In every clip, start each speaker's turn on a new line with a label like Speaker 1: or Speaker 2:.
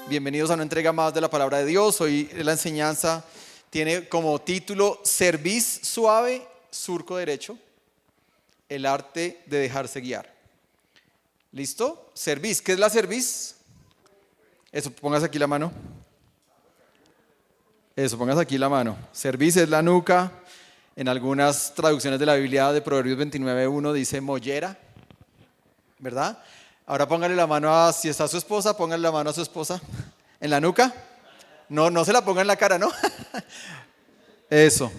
Speaker 1: Bienvenidos a una entrega más de la Palabra de Dios. Hoy la enseñanza tiene como título Cerviz suave, surco derecho, el arte de dejarse guiar. ¿Listo? Cerviz, ¿qué es la cerviz? Eso, póngase aquí la mano. Eso, póngase aquí la mano. Cerviz es la nuca. En algunas traducciones de la Biblia de Proverbios 29:1 dice mollera, ¿verdad? Ahora póngale la mano a, si está su esposa, póngale la mano a su esposa. ¿En la nuca? No se la ponga en la cara, ¿no? Eso,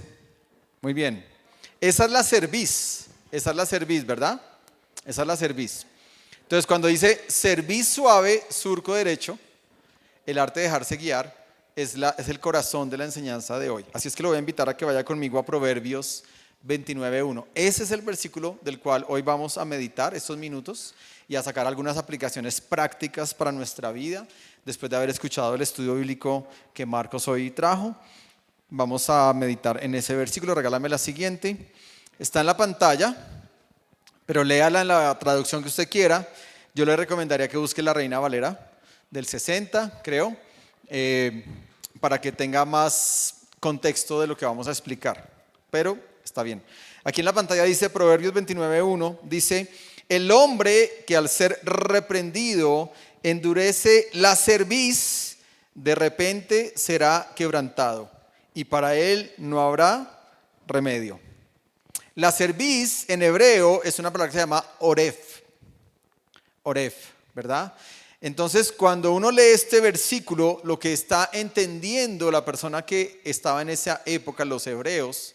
Speaker 1: muy bien. Esa es la cerviz, ¿verdad? Esa es la cerviz. Entonces cuando dice cerviz suave, surco derecho, el arte de dejarse guiar, es el corazón de la enseñanza de hoy. Así es que lo voy a invitar a que vaya conmigo a Proverbios 29:1. Ese es el versículo del cual hoy vamos a meditar estos minutos y a sacar algunas aplicaciones prácticas para nuestra vida. Después de haber escuchado el estudio bíblico que Marcos hoy trajo, vamos a meditar en ese versículo. Regálame la siguiente. Está en la pantalla, pero léala en la traducción que usted quiera. Yo le recomendaría que busque la Reina Valera del 60, creo, para que tenga más contexto de lo que vamos a explicar. Pero está bien. Aquí en la pantalla dice Proverbios 29:1, dice: el hombre que al ser reprendido endurece la cerviz, de repente será quebrantado, y para él no habrá remedio. La cerviz en hebreo es una palabra que se llama oref, ¿verdad? Entonces, cuando uno lee este versículo, lo que está entendiendo la persona que estaba en esa época, los hebreos,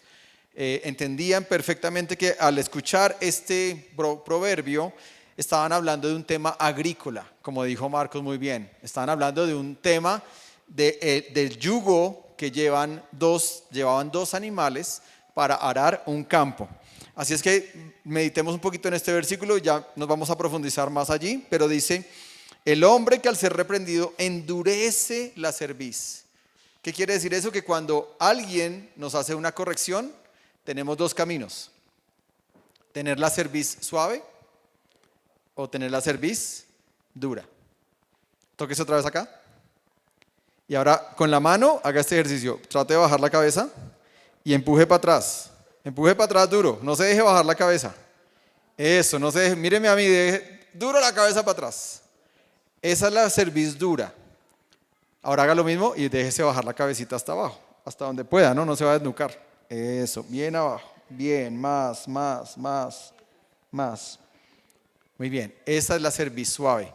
Speaker 1: entendían perfectamente que al escuchar este proverbio estaban hablando de un tema agrícola, como dijo Marcos muy bien. Estaban hablando de un tema del yugo que llevaban dos animales para arar un campo. Así es que meditemos un poquito en este versículo, ya nos vamos a profundizar más allí, pero dice: el hombre que al ser reprendido endurece la cerviz. ¿Qué quiere decir eso? Que cuando alguien nos hace una corrección, tenemos dos caminos: tener la cerviz suave o tener la cerviz dura. Tóquese otra vez acá. Y ahora con la mano haga este ejercicio. Trate de bajar la cabeza y empuje para atrás. Empuje para atrás duro. No se deje bajar la cabeza. Eso, no se deje. Míreme a mí, deje duro la cabeza para atrás. Esa es la cerviz dura. Ahora haga lo mismo y déjese bajar la cabecita hasta abajo, hasta donde pueda, ¿no? No se va a desnucar. Eso, bien abajo. Bien, más. Muy bien, esa es la cerviz suave.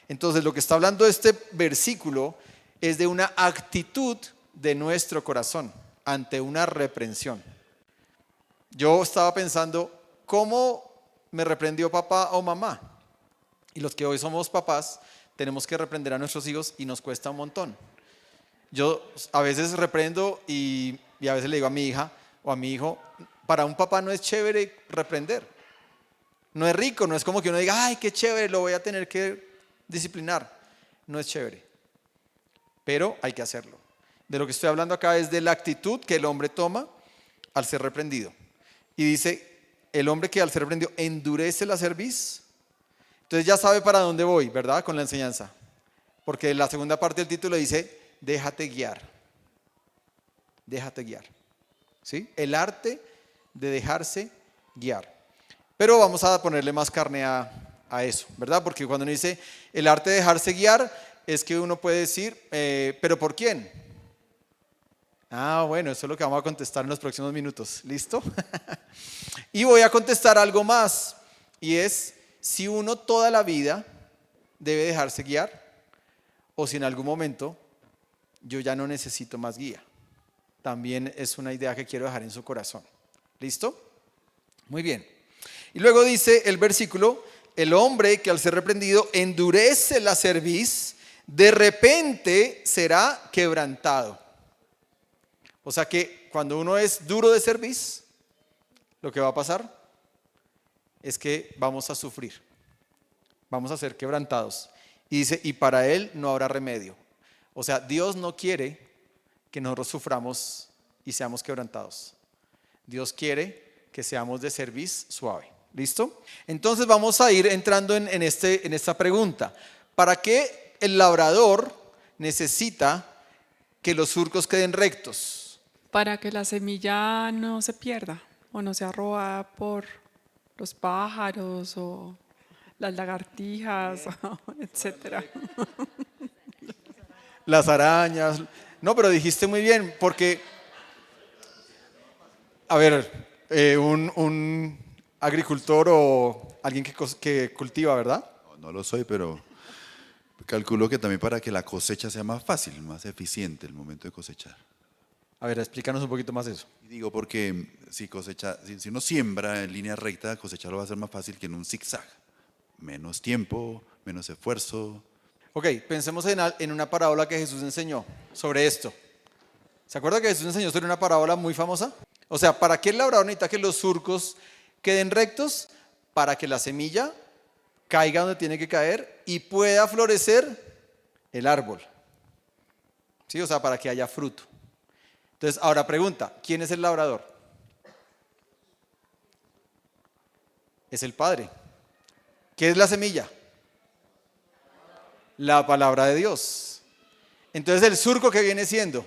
Speaker 1: Entonces, lo que está hablando este versículo es de una actitud de nuestro corazón ante una reprensión. Yo estaba pensando, ¿cómo me reprendió papá o mamá? Y los que hoy somos papás tenemos que reprender a nuestros hijos y nos cuesta un montón. Yo a veces reprendo y a veces le digo a mi hija o a mi hijo: para un papá no es chévere reprender. No es rico, no es como que uno diga: ay, qué chévere, lo voy a tener que disciplinar. No es chévere, pero hay que hacerlo. De lo que estoy hablando acá es de la actitud que el hombre toma al ser reprendido. Y dice: el hombre que al ser reprendido endurece la cerviz. Entonces ya sabe para dónde voy, ¿verdad? Con la enseñanza. Porque la segunda parte del título dice: déjate guiar. Déjate guiar. ¿Sí? El arte de dejarse guiar. Pero vamos a ponerle más carne a eso, ¿verdad? Porque cuando uno dice el arte de dejarse guiar, es que uno puede decir, ¿pero por quién? Bueno, eso es lo que vamos a contestar en los próximos minutos. ¿Listo? Y voy a contestar algo más, y es si uno toda la vida debe dejarse guiar, o si en algún momento yo ya no necesito más guía. También es una idea que quiero dejar en su corazón. ¿Listo? Muy bien. Y luego dice el versículo: el hombre que al ser reprendido endurece la cerviz, de repente será quebrantado. O sea que cuando uno es duro de cerviz, lo que va a pasar es que vamos a sufrir, vamos a ser quebrantados. Y dice: y para él no habrá remedio. O sea, Dios no quiere que nosotros suframos y seamos quebrantados. Dios quiere que seamos de cerviz suave. ¿Listo? Entonces vamos a ir entrando en esta pregunta. ¿Para qué el labrador necesita que los surcos queden rectos?
Speaker 2: Para que la semilla no se pierda o no sea robada por los pájaros o las lagartijas, etcétera.
Speaker 1: Las arañas. No, pero dijiste muy bien, porque, a ver, un agricultor o alguien que cultiva, ¿verdad?
Speaker 3: No lo soy, pero calculo que también para que la cosecha sea más fácil, más eficiente el momento de cosechar.
Speaker 1: A ver, explícanos un poquito más eso.
Speaker 3: Y digo porque si uno siembra en línea recta, cosecharlo va a ser más fácil que en un zigzag. Menos tiempo, menos esfuerzo.
Speaker 1: Ok, pensemos en una parábola que Jesús enseñó sobre esto. ¿Se acuerda que Jesús enseñó sobre una parábola muy famosa? O sea, ¿para qué el labrador necesita que los surcos queden rectos? Para que la semilla caiga donde tiene que caer y pueda florecer el árbol. ¿Sí? O sea, para que haya fruto. Entonces, ahora pregunta, ¿quién es el labrador? Es el Padre. ¿Qué es la semilla? La palabra de Dios. Entonces, ¿el surco que viene siendo?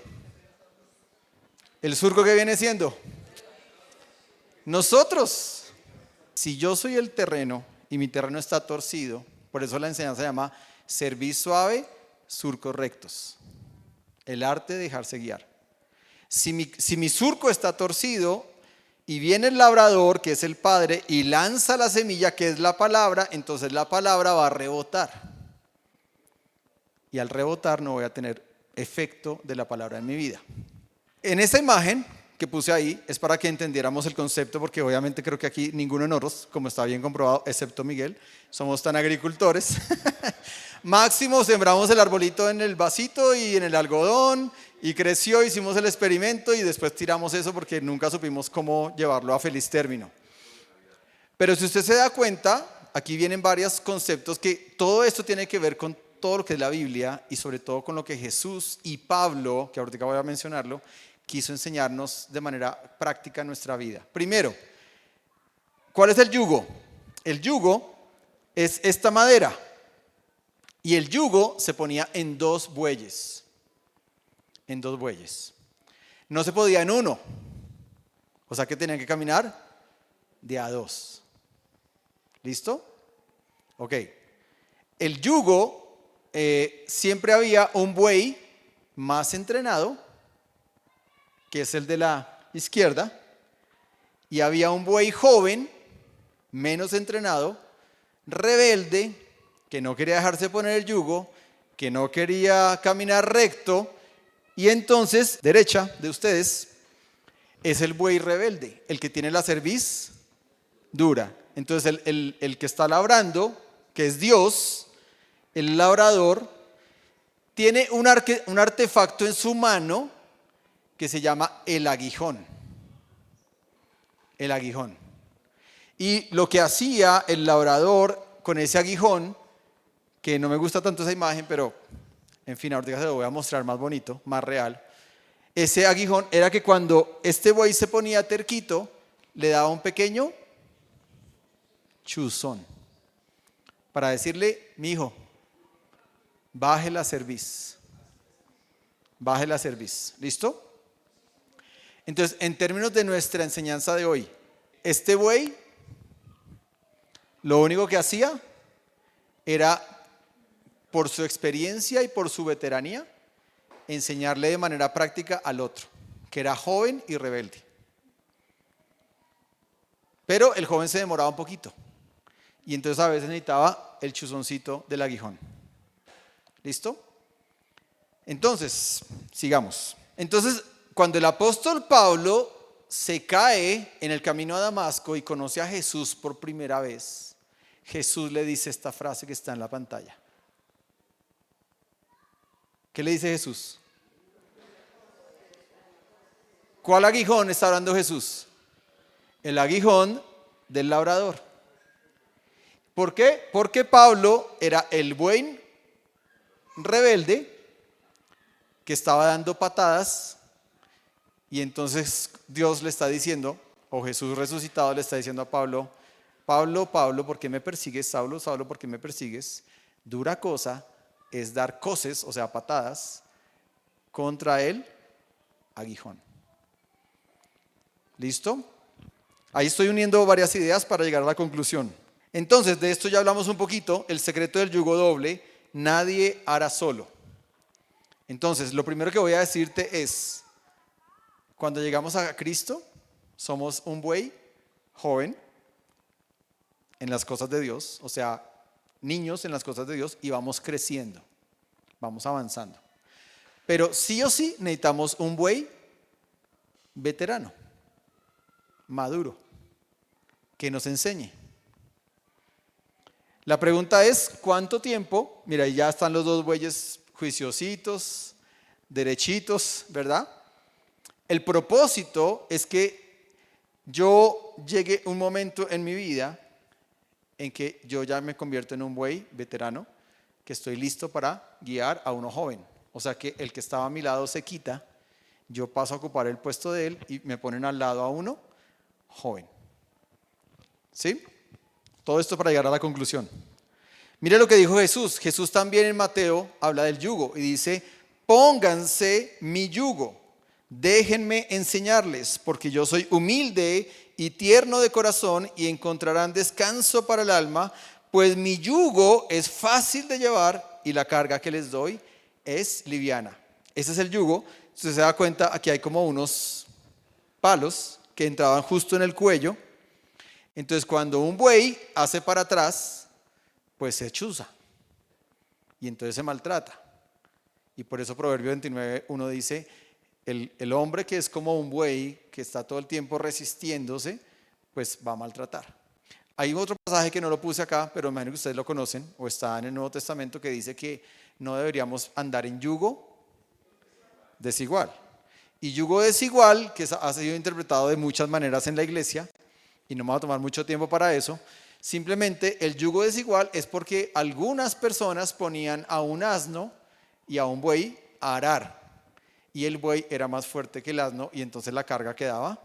Speaker 1: ¿El surco que viene siendo? Nosotros. Si yo soy el terreno y mi terreno está torcido, por eso la enseñanza se llama cerviz suave, surcos rectos. El arte de dejarse guiar. Si mi surco está torcido y viene el labrador, que es el Padre, y lanza la semilla, que es la palabra, entonces la palabra va a rebotar. Y al rebotar no voy a tener efecto de la palabra en mi vida. En esa imagen que puse ahí es para que entendiéramos el concepto, porque obviamente creo que aquí ninguno de nosotros, como está bien comprobado, excepto Miguel, somos tan agricultores. Máximo sembramos el arbolito en el vasito y en el algodón y creció, hicimos el experimento y después tiramos eso porque nunca supimos cómo llevarlo a feliz término. Pero si usted se da cuenta, aquí vienen varios conceptos que todo esto tiene que ver con todo lo que es la Biblia y sobre todo con lo que Jesús y Pablo, que ahorita voy a mencionarlo, quiso enseñarnos de manera práctica en nuestra vida. Primero, ¿cuál es el yugo? El yugo es esta madera y el yugo se ponía en dos bueyes. En dos bueyes. No se podía en uno. O sea que tenían que caminar de a dos. ¿Listo? Ok. El yugo, siempre había un buey más entrenado, que es el de la izquierda, y había un buey joven, menos entrenado, rebelde, que no quería dejarse poner el yugo, que no quería caminar recto, y entonces, derecha de ustedes, es el buey rebelde, el que tiene la cerviz dura. Entonces el que está labrando, que es Dios, el labrador, tiene un artefacto en su mano que se llama el aguijón. El aguijón. Y lo que hacía el labrador con ese aguijón, que no me gusta tanto esa imagen, pero en fin, ahorita se lo voy a mostrar más bonito, más real. Ese aguijón era que cuando este buey se ponía terquito, le daba un pequeño chuzón para decirle: mi hijo, baje la cerviz. Baje la cerviz. ¿Listo? Entonces, en términos de nuestra enseñanza de hoy, este buey lo único que hacía era, por su experiencia y por su veteranía, enseñarle de manera práctica al otro, que era joven y rebelde. Pero el joven se demoraba un poquito y entonces a veces necesitaba el chuzoncito del aguijón. ¿Listo? Entonces, sigamos. Entonces, cuando el apóstol Pablo se cae en el camino a Damasco y conoce a Jesús por primera vez, Jesús le dice esta frase que está en la pantalla. ¿Qué le dice Jesús? ¿Cuál aguijón está hablando Jesús? El aguijón del labrador. ¿Por qué? Porque Pablo era el buen rebelde que estaba dando patadas y entonces Dios le está diciendo, o Jesús resucitado le está diciendo a Pablo: Pablo, Pablo, ¿por qué me persigues? Saulo, Saulo, ¿por qué me persigues? Dura cosa es dar coces, o sea, patadas, contra el aguijón. ¿Listo? Ahí estoy uniendo varias ideas para llegar a la conclusión. Entonces, de esto ya hablamos un poquito, el secreto del yugo doble, nadie hará solo. Entonces, lo primero que voy a decirte es, cuando llegamos a Cristo, somos un buey joven en las cosas de Dios, o sea, niños en las cosas de Dios, y vamos creciendo, vamos avanzando. Pero sí o sí necesitamos un buey veterano, maduro, que nos enseñe. La pregunta es, ¿cuánto tiempo? Mira, ahí ya están los dos bueyes juiciositos, derechitos, ¿verdad? El propósito es que yo llegue un momento en mi vida en que yo ya me convierto en un buey veterano, que estoy listo para guiar a uno joven. O sea que el que estaba a mi lado se quita, yo paso a ocupar el puesto de él y me ponen al lado a uno joven. ¿Sí? Todo esto para llegar a la conclusión. Mire lo que dijo Jesús. Jesús también en Mateo habla del yugo y dice, pónganse mi yugo, déjenme enseñarles, porque yo soy humilde y tierno de corazón y encontrarán descanso para el alma, pues mi yugo es fácil de llevar y la carga que les doy es liviana. Ese es el yugo. Usted se da cuenta, aquí hay como unos palos que entraban justo en el cuello. Entonces cuando un buey hace para atrás, pues se chuza y entonces se maltrata. Y por eso Proverbio 29:1 dice, el hombre que es como un buey, que está todo el tiempo resistiéndose, pues va a maltratar. Hay otro pasaje que no lo puse acá, pero me imagino que ustedes lo conocen, o está en el Nuevo Testamento, que dice que no deberíamos andar en yugo desigual. Y yugo desigual, que ha sido interpretado de muchas maneras en la iglesia, y no me va a tomar mucho tiempo para eso, simplemente el yugo desigual es porque algunas personas ponían a un asno y a un buey a arar, y el buey era más fuerte que el asno, y entonces la carga quedaba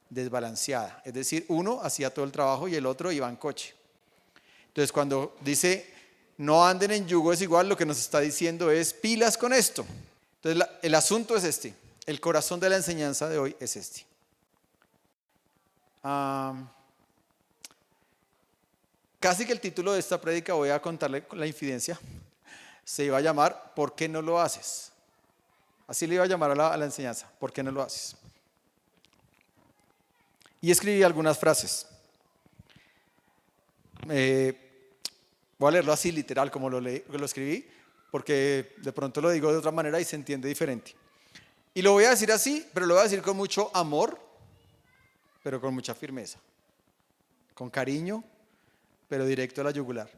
Speaker 1: desbalanceada. Es decir, uno hacía todo el trabajo y el otro iba en coche. Entonces, cuando dice no anden en yugo desigual, lo que nos está diciendo es pilas con esto. Entonces, el asunto es este. El corazón de la enseñanza de hoy es este. Casi que el título de esta prédica, voy a contarle la infidencia, se iba a llamar ¿por qué no lo haces? Así le iba a llamar a la enseñanza, ¿por qué no lo haces? Y escribí algunas frases. Voy a leerlo así literal como lo escribí, porque de pronto lo digo de otra manera y se entiende diferente. Y lo voy a decir así, pero lo voy a decir con mucho amor, pero con mucha firmeza. Con cariño, pero directo a la yugular.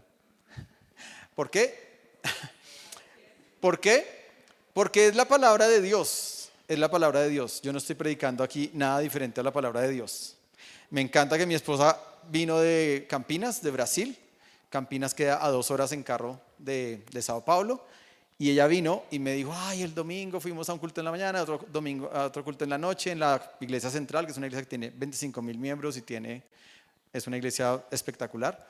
Speaker 1: ¿Por qué? ¿Por qué? Porque es la palabra de Dios. Es la palabra de Dios. Yo no estoy predicando aquí nada diferente a la palabra de Dios. Me encanta que mi esposa vino de Campinas, de Brasil. Campinas queda a 2 horas en carro de Sao Paulo. Y ella vino y me dijo, ay, el domingo fuimos a un culto en la mañana, otro domingo a otro culto en la noche en la iglesia central, que es una iglesia que tiene 25,000 miembros y es una iglesia espectacular.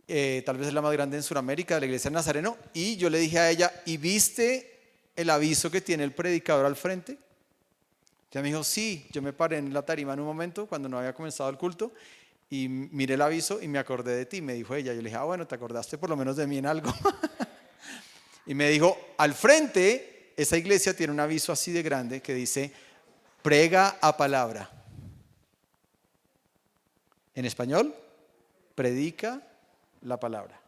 Speaker 1: Tal vez es la más grande en Sudamérica, la iglesia Nazareno. Y yo le dije a ella, ¿y viste el aviso que tiene el predicador al frente? Ella me dijo, sí. Yo me paré en la tarima en un momento cuando no había comenzado el culto y miré el aviso y me acordé de ti, me dijo ella. Yo le dije, bueno, ¿te acordaste por lo menos de mí en algo? Y me dijo, al frente, esa iglesia tiene un aviso así de grande que dice, prega a palabra. En español, predica la palabra.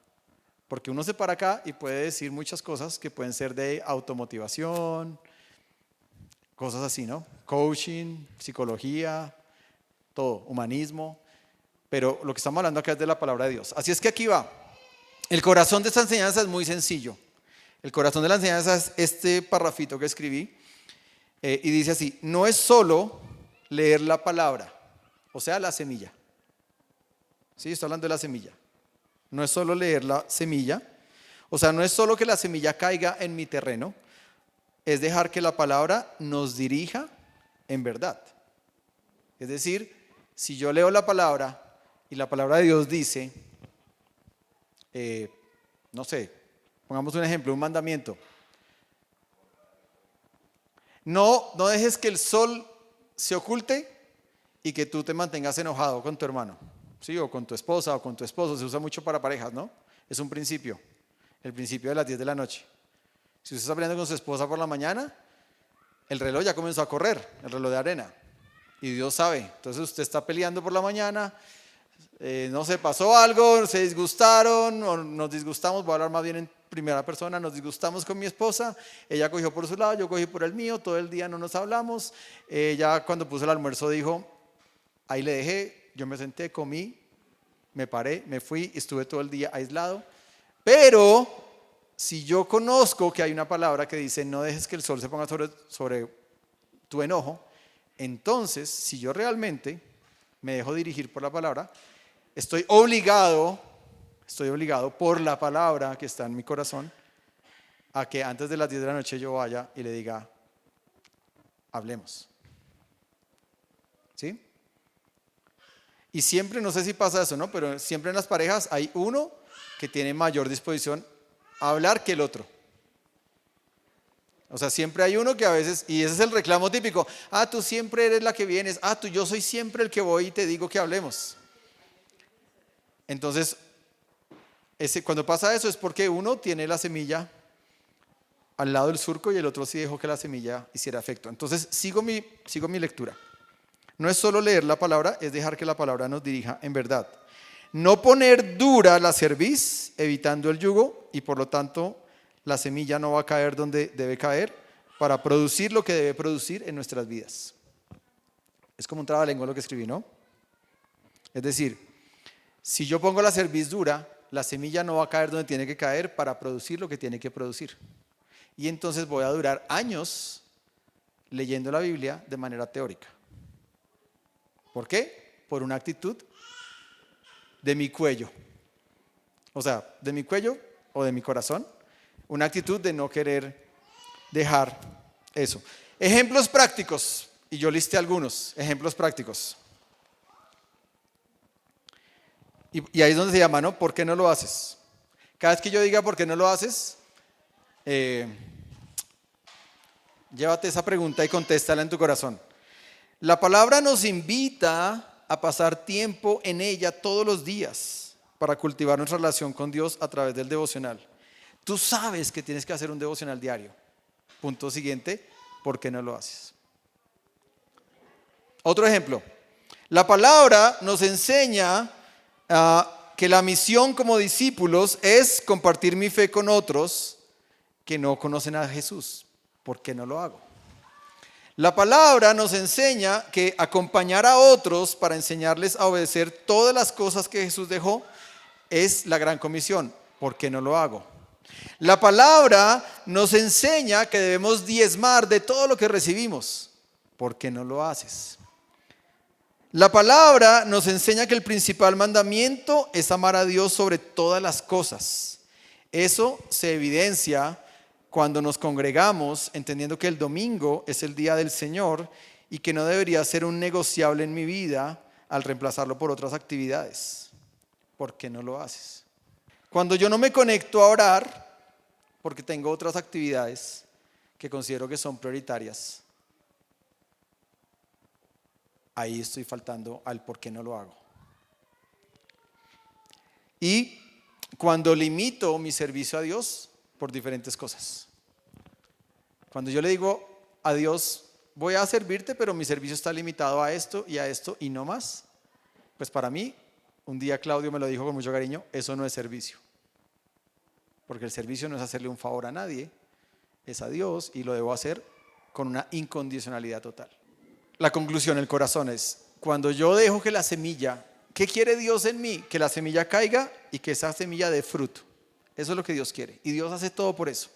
Speaker 1: Porque uno se para acá y puede decir muchas cosas que pueden ser de automotivación, cosas así, ¿no? Coaching, psicología, todo, humanismo. Pero lo que estamos hablando acá es de la palabra de Dios. Así es que aquí va. El corazón de esta enseñanza es muy sencillo. El corazón de la enseñanza es este parrafito que escribí y dice así, no es solo leer la palabra, o sea, la semilla. Sí, estoy hablando de la semilla. No es solo leer la semilla, o sea, no es solo que la semilla caiga en mi terreno, es dejar que la palabra nos dirija en verdad. Es decir, si yo leo la palabra y la palabra de Dios dice, no sé, Pongamos un ejemplo, un mandamiento. No dejes que el sol se oculte y que tú te mantengas enojado con tu hermano, ¿sí? O con tu esposa o con tu esposo. Se usa mucho para parejas, ¿no? Es un principio, el principio de las 10 de la noche. Si usted está peleando con su esposa por la mañana, el reloj ya comenzó a correr, el reloj de arena. Y Dios sabe. Entonces usted está peleando por la mañana, no sé, pasó algo, se disgustaron o nos disgustamos, voy a hablar más bien en primera persona, nos disgustamos con mi esposa, ella cogió por su lado, yo cogí por el mío, todo el día no nos hablamos, ella cuando puso el almuerzo dijo, ahí le dejé, yo me senté, comí, me paré, me fui, estuve todo el día aislado, pero si yo conozco que hay una palabra que dice no dejes que el sol se ponga sobre tu enojo, entonces si yo realmente me dejo dirigir por la palabra, estoy obligado por la palabra que está en mi corazón a que antes de las 10 de la noche yo vaya y le diga, hablemos. ¿Sí? Y siempre, no sé si pasa eso, ¿no? Pero siempre en las parejas hay uno que tiene mayor disposición a hablar que el otro. O sea, siempre hay uno que a veces, y ese es el reclamo típico, tú siempre eres la que vienes, yo soy siempre el que voy y te digo que hablemos. Entonces, cuando pasa eso es porque uno tiene la semilla al lado del surco y el otro sí dejó que la semilla hiciera efecto. Entonces, sigo mi lectura. No es solo leer la palabra, es dejar que la palabra nos dirija en verdad. No poner dura la cerviz, evitando el yugo, y por lo tanto la semilla no va a caer donde debe caer para producir lo que debe producir en nuestras vidas. Es como un trabalengua lo que escribí, ¿no? Es decir, si yo pongo la cerviz dura, la semilla no va a caer donde tiene que caer para producir lo que tiene que producir. Y entonces voy a durar años leyendo la Biblia de manera teórica. ¿Por qué? Por una actitud de mi cuello. O sea, de mi cuello o de mi corazón. Una actitud de no querer dejar eso. Ejemplos prácticos. Y yo listé algunos ejemplos prácticos. Y ahí es donde se llama, ¿no? ¿Por qué no lo haces? Cada vez que yo diga ¿por qué no lo haces? Llévate esa pregunta y contéstala en tu corazón. La palabra nos invita a pasar tiempo en ella todos los días para cultivar nuestra relación con Dios a través del devocional. Tú sabes que tienes que hacer un devocional diario. Punto siguiente, ¿por qué no lo haces? Otro ejemplo. La palabra nos enseña que la misión como discípulos es compartir mi fe con otros que no conocen a Jesús. ¿Por qué no lo hago? La palabra nos enseña que acompañar a otros para enseñarles a obedecer todas las cosas que Jesús dejó es la gran comisión. ¿Por qué no lo hago? La palabra nos enseña que debemos diezmar de todo lo que recibimos. ¿Por qué no lo haces? La palabra nos enseña que el principal mandamiento es amar a Dios sobre todas las cosas. Eso se evidencia cuando nos congregamos, entendiendo que el domingo es el día del Señor y que no debería ser un negociable en mi vida al reemplazarlo por otras actividades. ¿Por qué no lo haces? Cuando yo no me conecto a orar, porque tengo otras actividades que considero que son prioritarias, ahí estoy faltando al por qué no lo hago. Y cuando limito mi servicio a Dios por diferentes cosas. Cuando yo le digo a Dios, voy a servirte, pero mi servicio está limitado a esto y no más, pues para mí, un día Claudio me lo dijo con mucho cariño, eso no es servicio. Porque el servicio no es hacerle un favor a nadie, es a Dios y lo debo hacer con una incondicionalidad total. La conclusión, el corazón es, cuando yo dejo que la semilla, ¿qué quiere Dios en mí? Que la semilla caiga y que esa semilla dé fruto. Eso es lo que Dios quiere. Y Dios hace todo por eso.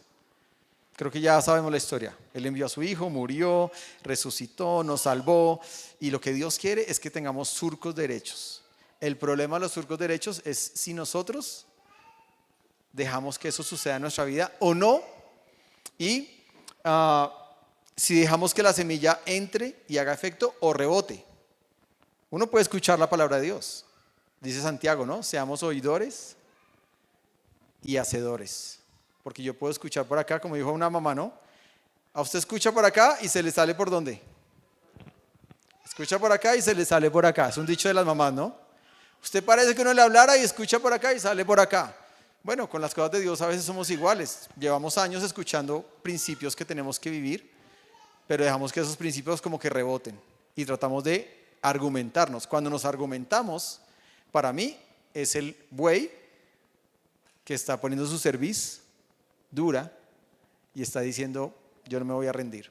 Speaker 1: Creo que ya sabemos la historia. Él envió a su Hijo, murió, resucitó, nos salvó. Y lo que Dios quiere es que tengamos surcos derechos. El problema de los surcos derechos es si nosotros dejamos que eso suceda en nuestra vida o no. Y si dejamos que la semilla entre y haga efecto o rebote. Uno puede escuchar la palabra de Dios. Dice Santiago, ¿no? Seamos oidores y hacedores. porque yo puedo escuchar por acá, como dijo una mamá, ¿no? A usted escucha por acá y se le sale por dónde. Escucha por acá y se le sale por acá. Es un dicho de las mamás, ¿no? Usted parece que uno le hablara y escucha por acá y sale por acá. Bueno, con las cosas de Dios a veces somos iguales. Llevamos años escuchando principios que tenemos que vivir, pero dejamos que esos principios como que reboten y tratamos de argumentarnos. Cuando nos argumentamos, para mí es el buey que está poniendo su cerviz dura y está diciendo, yo no me voy a rendir.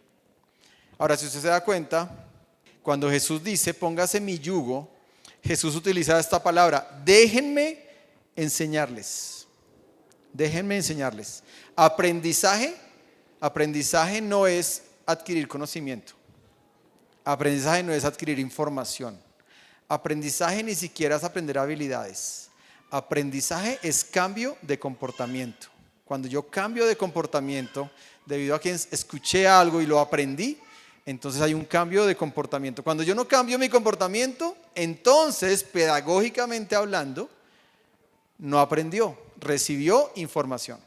Speaker 1: Ahora, si usted se da cuenta, cuando Jesús dice, póngase mi yugo, Jesús utiliza esta palabra, déjenme enseñarles. Déjenme enseñarles. Aprendizaje no es adquirir conocimiento. Aprendizaje no es adquirir información. Aprendizaje ni siquiera es aprender habilidades. Aprendizaje es cambio de comportamiento. Cuando yo cambio de comportamiento, debido a que escuché algo y lo aprendí, entonces hay un cambio de comportamiento. Cuando yo no cambio mi comportamiento, entonces, pedagógicamente hablando, no aprendió, recibió información.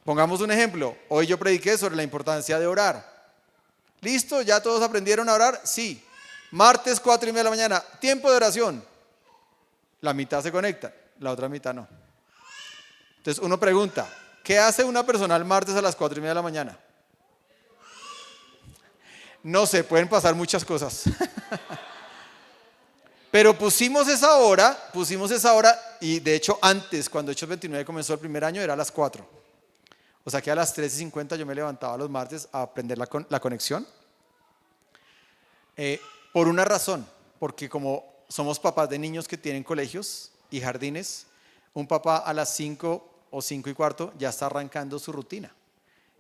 Speaker 1: Pongamos un ejemplo. Hoy yo prediqué sobre la importancia de orar. ¿Listo? ¿Ya todos aprendieron a orar? Sí. Martes 4:30 de la mañana, tiempo de oración. La mitad se conecta, la otra mitad no. Entonces uno pregunta, ¿qué hace una persona el martes a las 4:30 de la mañana? No sé, pueden pasar muchas cosas. Pero pusimos esa hora y de hecho antes, cuando Hechos 29 comenzó el primer año, era a las 4. O sea que a las 3:50 yo me levantaba los martes a aprender la conexión. Por una razón, porque como somos papás de niños que tienen colegios y jardines, un papá a las 5 o 5:15 ya está arrancando su rutina.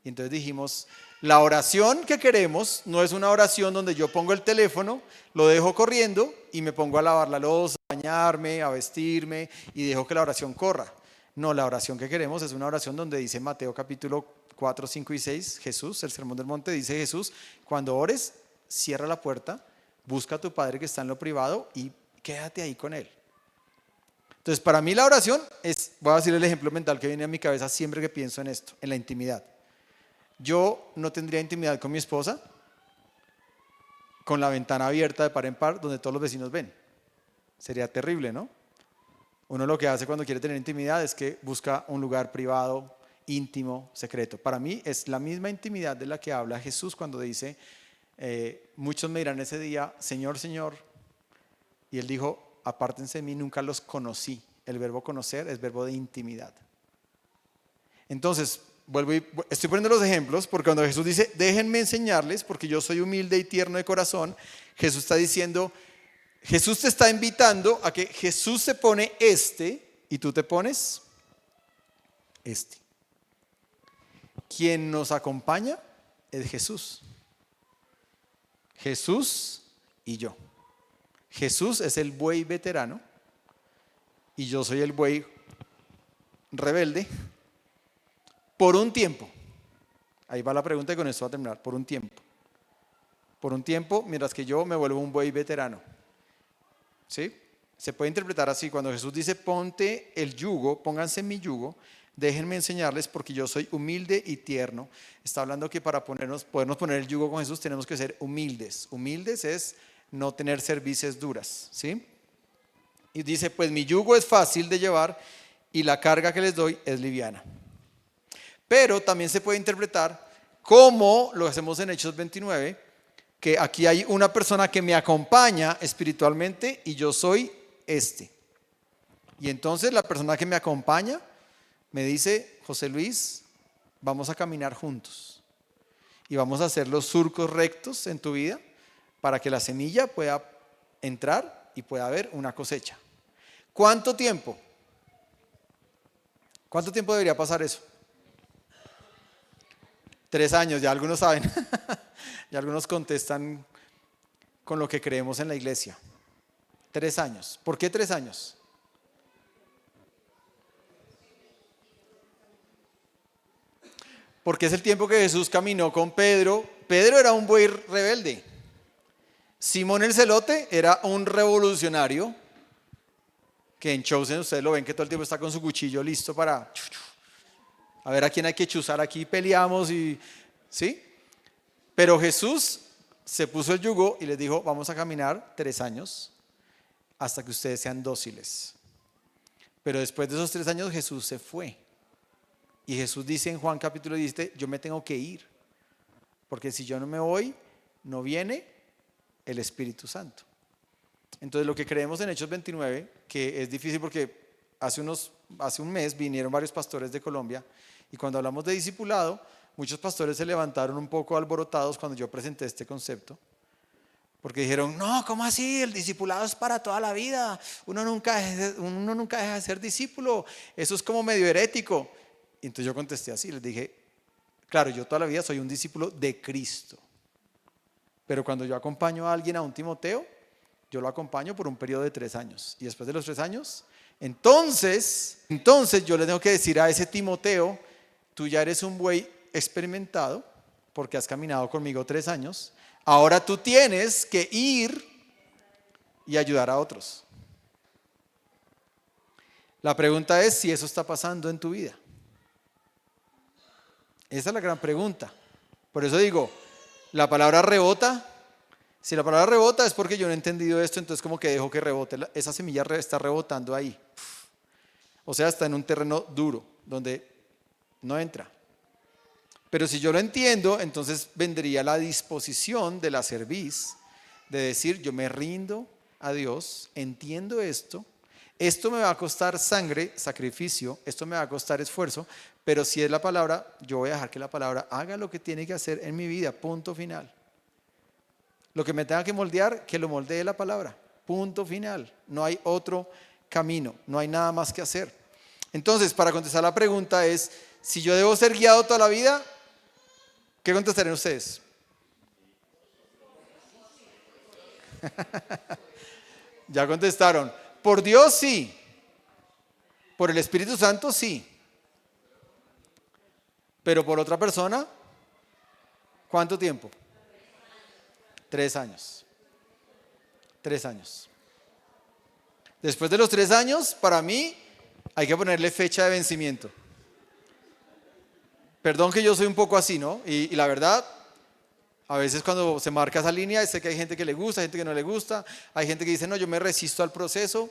Speaker 1: Y entonces dijimos, la oración que queremos no es una oración donde yo pongo el teléfono, lo dejo corriendo y me pongo a lavar la loza, a bañarme, a vestirme y dejo que la oración corra. No, la oración que queremos es una oración donde dice Mateo capítulo 4, 5 y 6, Jesús, el Sermón del Monte, dice Jesús, cuando ores, cierra la puerta, busca a tu Padre que está en lo privado y quédate ahí con Él. Entonces, para mí la oración es, voy a decir el ejemplo mental que viene a mi cabeza siempre que pienso en esto, en la intimidad. Yo no tendría intimidad con mi esposa con la ventana abierta de par en par donde todos los vecinos ven. Sería terrible, ¿no? Uno lo que hace cuando quiere tener intimidad es que busca un lugar privado, íntimo, secreto. Para mí es la misma intimidad de la que habla Jesús cuando dice, muchos me dirán ese día, Señor, Señor. Y Él dijo, apártense de mí, nunca los conocí. El verbo conocer es verbo de intimidad. Entonces, estoy poniendo los ejemplos porque cuando Jesús dice, déjenme enseñarles porque yo soy humilde y tierno de corazón, Jesús está diciendo, Jesús te está invitando a que Jesús se pone y tú te pones este. Quien nos acompaña es Jesús. Jesús y yo. Jesús es el buey veterano y yo soy el buey rebelde por un tiempo. Ahí va la pregunta y con esto va a terminar. Por un tiempo. Por un tiempo, mientras que yo me vuelvo un buey veterano. ¿Sí? Se puede interpretar así. Cuando Jesús dice, ponte el yugo, pónganse mi yugo, déjenme enseñarles porque yo soy humilde y tierno. Está hablando que para podernos poner el yugo con Jesús tenemos que ser humildes. Humildes es no tener cervices duras. ¿Sí? Y dice, pues mi yugo es fácil de llevar y la carga que les doy es liviana. Pero también se puede interpretar como lo hacemos en Hechos 29, que aquí hay una persona que me acompaña espiritualmente y yo soy este. Y entonces la persona que me acompaña me dice, José Luis, vamos a caminar juntos y vamos a hacer los surcos rectos en tu vida para que la semilla pueda entrar y pueda haber una cosecha. ¿Cuánto tiempo? ¿Cuánto tiempo debería pasar eso? 3 años, ya algunos saben. Ya algunos contestan con lo que creemos en la iglesia. 3 años. ¿Por qué 3 años? Porque es el tiempo que Jesús caminó con Pedro. Pedro era un buey rebelde. Simón el Celote era un revolucionario que en Chosen ustedes lo ven que todo el tiempo está con su cuchillo listo para a ver a quién hay que chuzar aquí, peleamos y, ¿sí? Pero Jesús se puso el yugo y les dijo, vamos a caminar 3 años hasta que ustedes sean dóciles. Pero después de esos 3 años Jesús se fue. Y Jesús dice en Juan capítulo 17, yo me tengo que ir, porque si yo no me voy, no viene el Espíritu Santo. Entonces lo que creemos en Hechos 29, que es difícil porque hace un mes vinieron varios pastores de Colombia y cuando hablamos de discipulado, muchos pastores se levantaron un poco alborotados cuando yo presenté este concepto. Porque dijeron, no, ¿cómo así? El discipulado es para toda la vida. Uno nunca deja de ser discípulo. Eso es como medio herético. Y entonces yo contesté así, les dije, claro, yo toda la vida soy un discípulo de Cristo. Pero cuando yo acompaño a alguien a un Timoteo, yo lo acompaño por un periodo de 3 años. Y después de los 3 años, entonces yo le tengo que decir a ese Timoteo, tú ya eres un buey experimentado, porque has caminado conmigo 3 años. Ahora tú tienes que ir y ayudar a otros. La pregunta es si eso está pasando en tu vida. Esa es la gran pregunta. Por eso digo, la palabra rebota. Si la palabra rebota es porque yo no he entendido esto, entonces como que dejo que rebote. Esa semilla está rebotando ahí. O sea, está en un terreno duro, donde no entra. Pero si yo lo entiendo, entonces vendría la disposición de la cerviz, de decir, yo me rindo a Dios, entiendo esto me va a costar sangre, sacrificio, esto me va a costar esfuerzo, pero si es la palabra, yo voy a dejar que la palabra haga lo que tiene que hacer en mi vida, punto final. Lo que me tenga que moldear, que lo moldee la palabra, punto final. No hay otro camino, no hay nada más que hacer. Entonces, para contestar la pregunta es, si yo debo ser guiado toda la vida, ¿qué contestarían ustedes? Ya contestaron. Por Dios sí. Por el Espíritu Santo sí. Pero por otra persona, ¿cuánto tiempo? 3 años. 3 años. Después de los 3 años, para mí, hay que ponerle fecha de vencimiento. Perdón que yo soy un poco así, ¿no? Y la verdad, a veces cuando se marca esa línea, sé que hay gente que le gusta, gente que no le gusta, hay gente que dice, no, yo me resisto al proceso.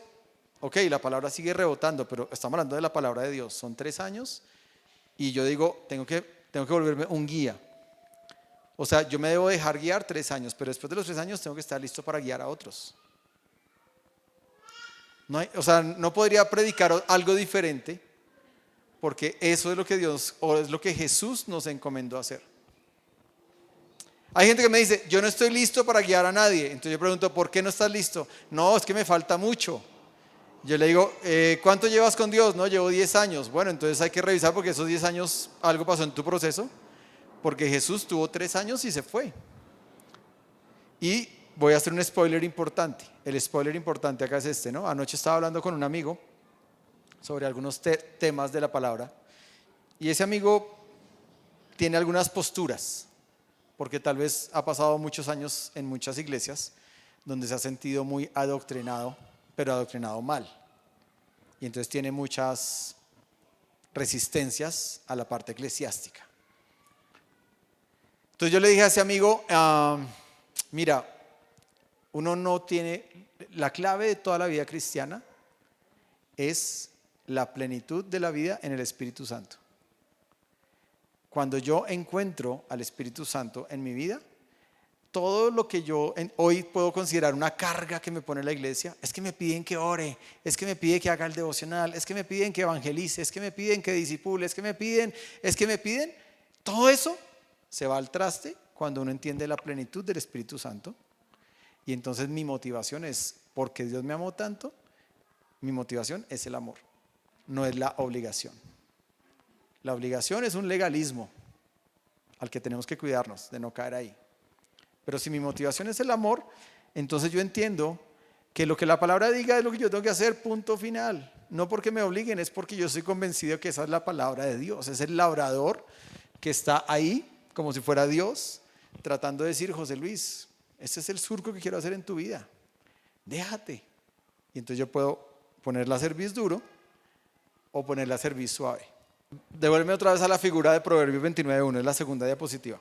Speaker 1: Ok, la palabra sigue rebotando, pero estamos hablando de la palabra de Dios. Son 3 años y yo digo, tengo que volverme un guía. O sea, yo me debo dejar guiar 3 años, pero después de los 3 años tengo que estar listo para guiar a otros. No podría predicar algo diferente, porque eso es lo que Dios, o es lo que Jesús nos encomendó hacer. Hay gente que me dice, yo no estoy listo para guiar a nadie. Entonces yo pregunto, ¿por qué no estás listo? No, es que me falta mucho. Yo le digo, ¿cuánto llevas con Dios? No, llevo 10 años. Bueno, entonces hay que revisar porque esos 10 años algo pasó en tu proceso. Porque Jesús tuvo 3 años y se fue. Y voy a hacer un spoiler importante. El spoiler importante acá es este, ¿no? Anoche estaba hablando con un amigo sobre algunos temas de la palabra. Y ese amigo tiene algunas posturas, porque tal vez ha pasado muchos años en muchas iglesias donde se ha sentido muy adoctrinado, pero adoctrinado mal. Y entonces tiene muchas resistencias a la parte eclesiástica. Entonces yo le dije a ese amigo, mira, uno no tiene, la clave de toda la vida cristiana es la plenitud de la vida en el Espíritu Santo. Cuando yo encuentro al Espíritu Santo en mi vida, todo lo que yo hoy puedo considerar una carga que me pone la iglesia, es que me piden que ore, es que me piden que haga el devocional, es que me piden que evangelice, es que me piden que disipule, es que me piden, todo eso se va al traste cuando uno entiende la plenitud del Espíritu Santo. Y entonces mi motivación es, porque Dios me amó tanto, mi motivación es el amor, no es la obligación. La obligación es un legalismo al que tenemos que cuidarnos de no caer ahí. Pero si mi motivación es el amor, entonces yo entiendo que lo que la palabra diga es lo que yo tengo que hacer, punto final. No porque me obliguen, es porque yo estoy convencido que esa es la palabra de Dios. Es el labrador que está ahí, como si fuera Dios, tratando de decir, José Luis, este es el surco que quiero hacer en tu vida. Déjate. Y entonces yo puedo ponerla a cerviz duro o ponerla a cerviz suave. Devuélveme otra vez a la figura de Proverbios 29:1, es la segunda diapositiva.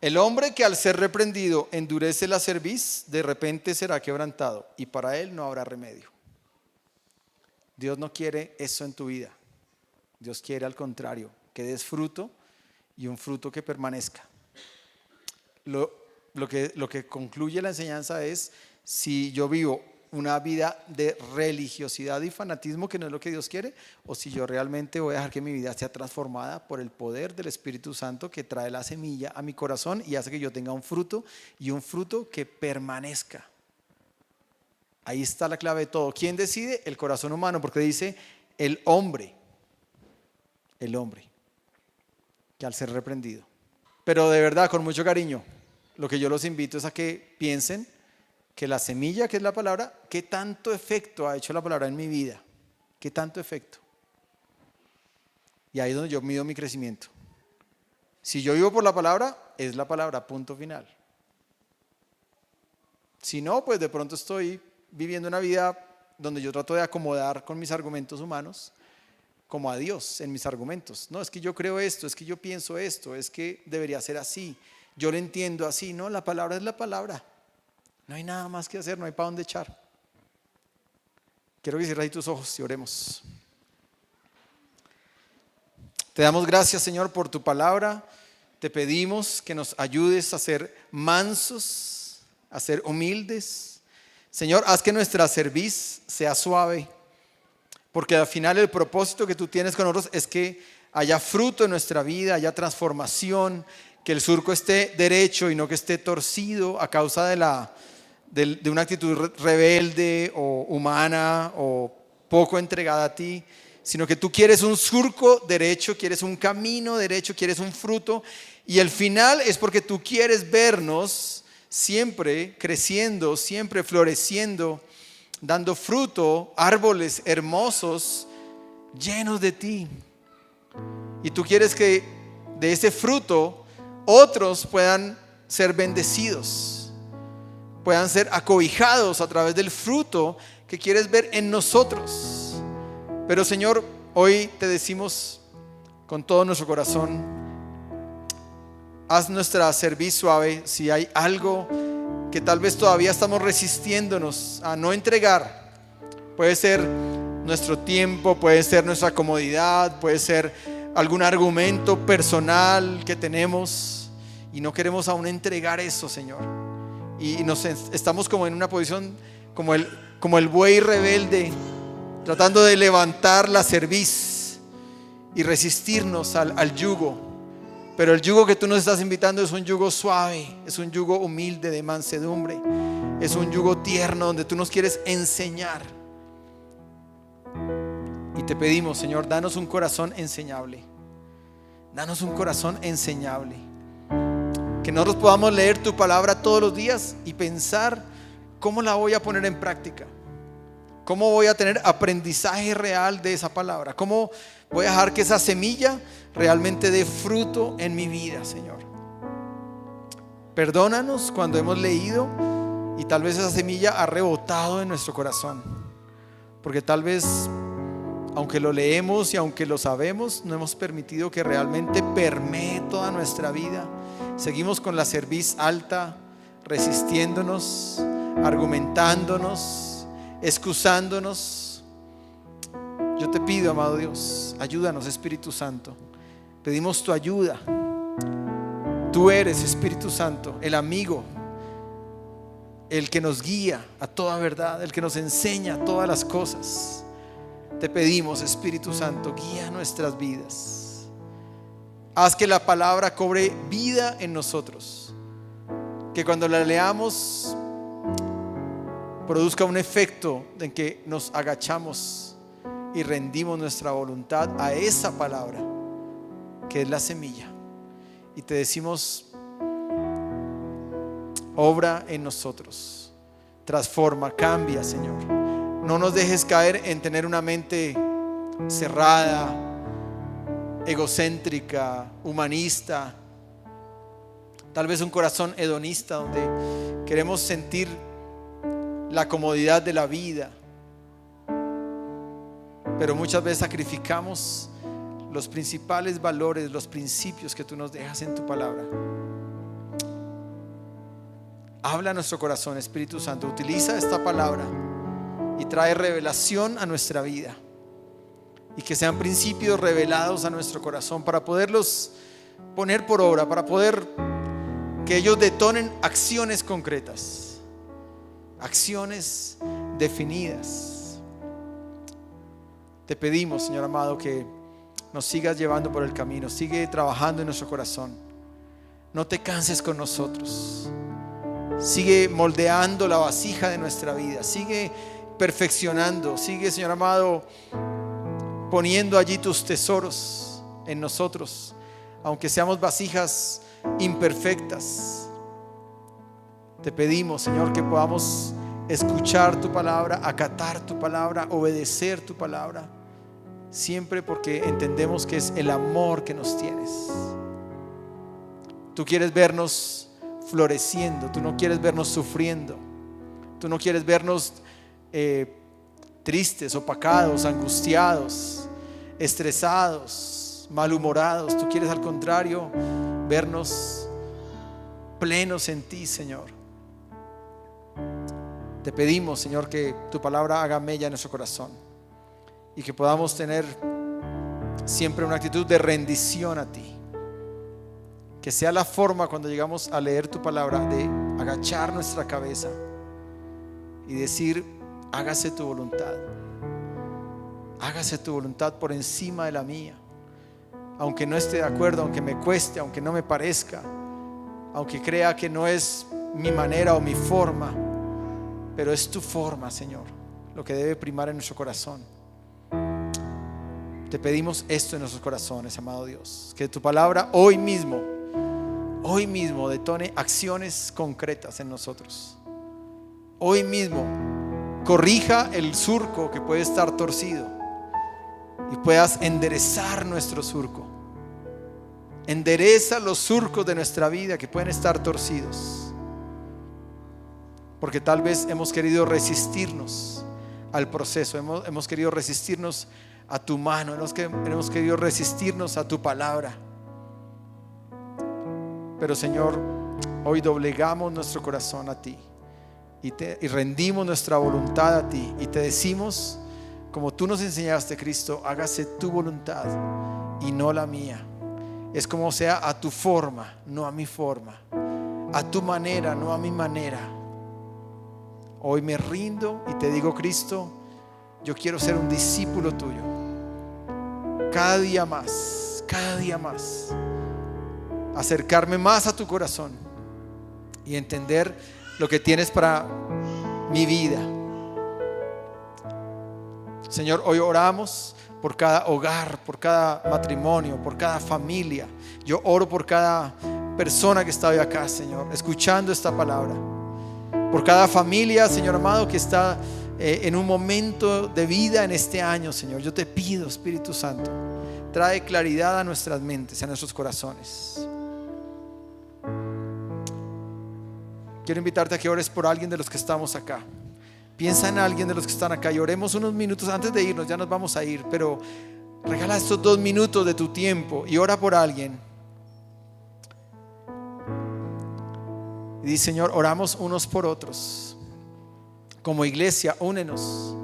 Speaker 1: El hombre que al ser reprendido endurece la cerviz, de repente será quebrantado y para él no habrá remedio. Dios no quiere eso en tu vida. Dios quiere al contrario, que des fruto y un fruto que permanezca. Lo que concluye la enseñanza es, si yo vivo una vida de religiosidad y fanatismo, que no es lo que Dios quiere, o si yo realmente voy a dejar que mi vida sea transformada por el poder del Espíritu Santo que trae la semilla a mi corazón y hace que yo tenga un fruto, y un fruto que permanezca. Ahí está la clave de todo. ¿Quién decide? El corazón humano, porque dice el hombre, que al ser reprendido. Pero de verdad, con mucho cariño, lo que yo los invito es a que piensen que la semilla, que es la palabra, ¿qué tanto efecto ha hecho la palabra en mi vida? ¿Qué tanto efecto? Y ahí es donde yo mido mi crecimiento. Si yo vivo por la palabra, es la palabra, punto final. Si no, pues de pronto estoy viviendo una vida donde yo trato de acomodar con mis argumentos humanos como a Dios en mis argumentos. No, es que yo creo esto, es que yo pienso esto, es que debería ser así, yo lo entiendo así. No, la palabra es la palabra. No hay nada más que hacer, no hay para dónde echar. Quiero que cierres ahí tus ojos y oremos. Te damos gracias, Señor, por tu palabra. Te pedimos que nos ayudes a ser mansos, a ser humildes. Señor, haz que nuestra cerviz sea suave, porque al final el propósito que tú tienes con nosotros es que haya fruto en nuestra vida, haya transformación, que el surco esté derecho y no que esté torcido a causa de una actitud rebelde o humana o poco entregada a ti, sino que tú quieres un surco derecho, quieres un camino derecho, quieres un fruto, y el final es porque tú quieres vernos siempre creciendo, siempre floreciendo, dando fruto, árboles hermosos, llenos de ti. Y tú quieres que de ese fruto otros puedan ser bendecidos, puedan ser acobijados a través del fruto que quieres ver en nosotros. Pero Señor, hoy te decimos con todo nuestro corazón, haz nuestra cerviz suave. Si hay algo que tal vez todavía estamos resistiéndonos a no entregar, puede ser nuestro tiempo, puede ser nuestra comodidad, puede ser algún argumento personal que tenemos y no queremos aún entregar eso, Señor, y estamos como en una posición como el buey rebelde, tratando de levantar la cerviz y resistirnos al yugo. Pero el yugo que tú nos estás invitando es un yugo suave, es un yugo humilde, de mansedumbre, es un yugo tierno donde tú nos quieres enseñar. Y te pedimos, Señor, danos un corazón enseñable. Danos un corazón enseñable. Que nosotros podamos leer tu palabra todos los días y pensar cómo la voy a poner en práctica. Cómo voy a tener aprendizaje real de esa palabra. Cómo voy a dejar que esa semilla realmente dé fruto en mi vida, Señor. Perdónanos cuando hemos leído y tal vez esa semilla ha rebotado en nuestro corazón. Porque tal vez, aunque lo leemos y aunque lo sabemos, no hemos permitido que realmente permee toda nuestra vida. Seguimos con la cerviz alta, resistiéndonos, argumentándonos, excusándonos. Yo te pido, amado Dios, ayúdanos, Espíritu Santo. Pedimos tu ayuda. Tú eres, Espíritu Santo, el amigo, el que nos guía a toda verdad, el que nos enseña todas las cosas. Te pedimos, Espíritu Santo, guía nuestras vidas. Haz que la palabra cobre vida en nosotros, que cuando la leamos produzca un efecto en que nos agachamos y rendimos nuestra voluntad a esa palabra que es la semilla, y te decimos: obra en nosotros, transforma, cambia, Señor. No nos dejes caer en tener una mente cerrada, egocéntrica, humanista, tal vez un corazón hedonista donde queremos sentir la comodidad de la vida, pero muchas veces sacrificamos los principales valores, los principios que tú nos dejas en tu palabra. Habla a nuestro corazón, Espíritu Santo. Utiliza esta palabra y trae revelación a nuestra vida, y que sean principios revelados a nuestro corazón para poderlos poner por obra, para poder que ellos detonen acciones concretas, acciones definidas. Te pedimos, Señor amado, que nos sigas llevando por el camino. Sigue trabajando en nuestro corazón. No te canses con nosotros. Sigue moldeando la vasija de nuestra vida. Sigue perfeccionando. Sigue, Señor amado, poniendo allí tus tesoros en nosotros, aunque seamos vasijas imperfectas. Te pedimos, Señor, que podamos escuchar tu palabra, acatar tu palabra, obedecer tu palabra, siempre porque entendemos que es el amor que nos tienes. Tú quieres vernos floreciendo, tú no quieres vernos sufriendo, tú no quieres vernos tristes, opacados, angustiados, estresados, malhumorados. Tú quieres, al contrario, vernos plenos en ti, Señor. Te pedimos, Señor, que tu palabra haga mella en nuestro corazón y que podamos tener siempre una actitud de rendición a ti. Que sea la forma, cuando llegamos a leer tu palabra, de agachar nuestra cabeza y decir: hágase tu voluntad. Hágase tu voluntad por encima de la mía. Aunque no esté de acuerdo, aunque me cueste, aunque no me parezca, aunque crea que no es mi manera o mi forma, pero es tu forma, Señor, lo que debe primar en nuestro corazón. Te pedimos esto en nuestros corazones, amado Dios, que tu palabra hoy mismo detone acciones concretas en nosotros. Hoy mismo corrija el surco que puede estar torcido y puedas enderezar nuestro surco. Endereza los surcos de nuestra vida que pueden estar torcidos, porque tal vez hemos querido resistirnos al proceso, hemos querido resistirnos a tu mano, hemos querido resistirnos a tu palabra. Pero, Señor, hoy doblegamos nuestro corazón a ti y rendimos nuestra voluntad a ti, y te decimos, como tú nos enseñaste, Cristo: hágase tu voluntad y no la mía. Es como sea, a tu forma, no a mi forma, a tu manera, no a mi manera. Hoy me rindo y te digo: Cristo, yo quiero ser un discípulo tuyo. Cada día más, acercarme más a tu corazón y entender lo que tienes para mi vida. Señor, hoy oramos por cada hogar, por cada matrimonio, por cada familia. Yo oro por cada persona que está hoy acá, Señor, escuchando esta palabra. Por cada familia, Señor amado, que está en un momento de vida en este año, Señor. Yo te pido, Espíritu Santo, trae claridad a nuestras mentes, a nuestros corazones. Quiero invitarte a que ores por alguien de los que estamos acá. Piensa en alguien de los que están acá y oremos unos minutos antes de irnos. Ya nos vamos a ir, pero regala estos 2 minutos de tu tiempo y ora por alguien. Y dice: Señor, oramos unos por otros. Como iglesia, únenos.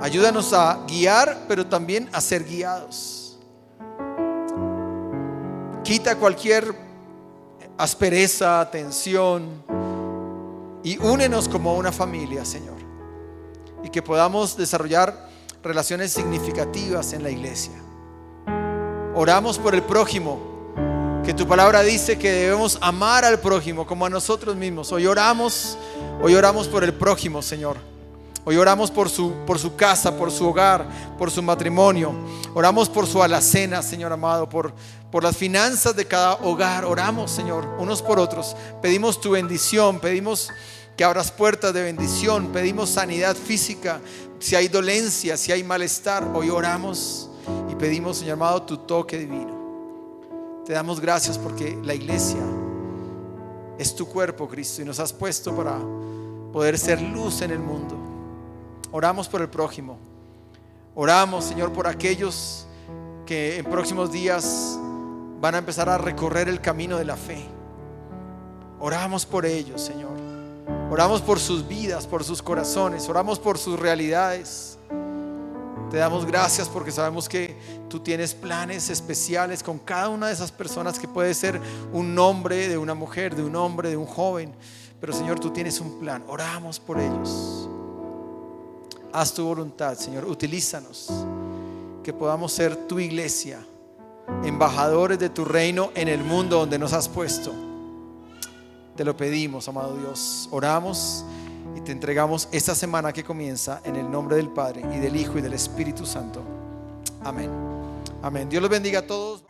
Speaker 1: Ayúdanos a guiar, pero también a ser guiados. Quita cualquier aspereza, tensión, y únenos como una familia, Señor, y que podamos desarrollar relaciones significativas en la iglesia. Oramos por el prójimo, que tu palabra dice que debemos amar al prójimo como a nosotros mismos. Hoy oramos por el prójimo, Señor. Hoy oramos por su casa, por su hogar, por su matrimonio. Oramos por su alacena, Señor amado, por las finanzas de cada hogar. Oramos, Señor, unos por otros. Pedimos tu bendición, pedimos que abras puertas de bendición, pedimos sanidad física. Si hay dolencia, si hay malestar, hoy oramos y pedimos, Señor amado, tu toque divino. Te damos gracias porque la iglesia es tu cuerpo, Cristo, y nos has puesto para poder ser luz en el mundo. Oramos por el prójimo. Oramos, Señor, por aquellos que en próximos días van a empezar a recorrer el camino de la fe. Oramos por ellos, Señor. Oramos por sus vidas, por sus corazones, oramos por sus realidades. Te damos gracias porque sabemos que tú tienes planes especiales con cada una de esas personas, que puede ser un hombre, de una mujer, de un hombre, de un joven. Pero Señor, tú tienes un plan. Oramos por ellos. Haz tu voluntad, Señor. Utilízanos, que podamos ser tu iglesia, embajadores de tu reino en el mundo donde nos has puesto. Te lo pedimos, amado Dios. Oramos y te entregamos esta semana que comienza, en el nombre del Padre y del Hijo y del Espíritu Santo. Amén. Amén. Dios los bendiga a todos.